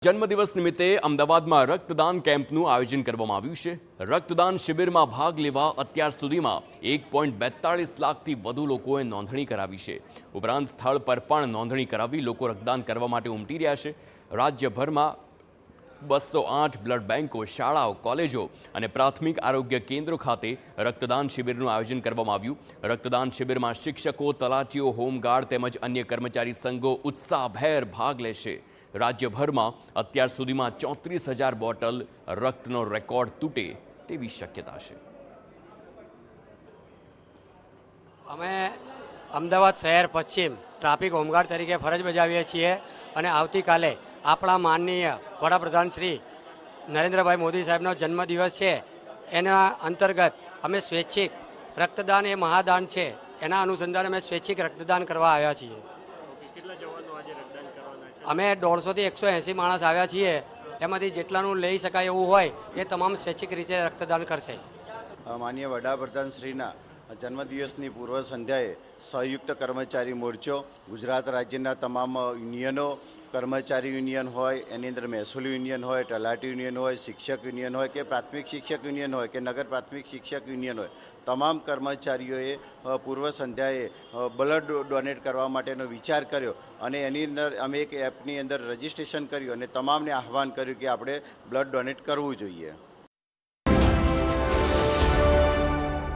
જન્મદિવસ નિમિત્તે અમદાવાદમાં રક્તદાન કેમ્પનું આયોજન કરવામાં આવ્યું છે। રક્તદાન શિબિરમાં ભાગ લેવા અત્યાર સુધીમાં 1.42 લાખથી વધુ લોકોએ નોંધણી કરાવી છે। ઉપરાંત સ્થળ પર પણ નોંધણી કરાવી લોકો રક્તદાન કરવા માટે ઉમટી રહ્યા છે। રાજ્યભરમાં 208 બ્લડ બેંકો, શાળાઓ, કોલેજો અને પ્રાથમિક આરોગ્ય કેન્દ્રો ખાતે રક્તદાન શિબિરનું આયોજન કરવામાં આવ્યું। રક્તદાન શિબિરમાં શિક્ષકો, તલાટીઓ, હોમગાર્ડ તેમજ અન્ય કર્મચારી સંઘો ઉત્સાહભેર ભાગ લેશે। રાજ્યભરમાં અત્યાર સુધીમાં 34,000 બોટલ રક્તનો રેકોર્ડ તૂટે તેવી શક્યતા છે। અમે અમદાવાદ શહેર પશ્ચિમ ટ્રાફિક હોમગાર્ડ તરીકે ફરજ બજાવીએ છીએ અને આવતીકાલે આપણા માનનીય વડાપ્રધાન શ્રી નરેન્દ્રભાઈ મોદી સાહેબનો જન્મદિવસ છે। એના અંતર્ગત અમે સ્વૈચ્છિક રક્તદાન એ મહાદાન છે, એના અનુસંધાને અમે સ્વૈચ્છિક રક્તદાન કરવા આવ્યા છીએ। અમે 150 થી 180 માણસ આવ્યા છીએ। એમાંથી જેટલાનું લઈ શકાય એવું હોય એ તમામ સ્વૈચ્છિક રીતે રક્તદાન કરશે। માનનીય વડાપ્રધાન શ્રીના જન્મદિવસની પૂર્વ સંધ્યાએ સંયુક્ત કર્મચારી મોરચો, ગુજરાત રાજ્યના તમામ યુનિયનો, કર્મચારી યુનિયન હોય, એની અંદર મહેસૂલ યુનિયન હોય, તલાટી યુનિયન હોય, શિક્ષક યુનિયન હોય કે પ્રાથમિક શિક્ષક યુનિયન હોય કે નગર પ્રાથમિક શિક્ષક યુનિયન હોય, તમામ કર્મચારીઓએ પૂર્વ સંધ્યાએ બ્લડ ડોનેટ કરવા માટેનો વિચાર કર્યો અને એની અંદર અમે એક એપની અંદર રજિસ્ટ્રેશન કર્યું અને તમામને આહવાન કર્યું કે આપણે બ્લડ ડોનેટ કરવું જોઈએ।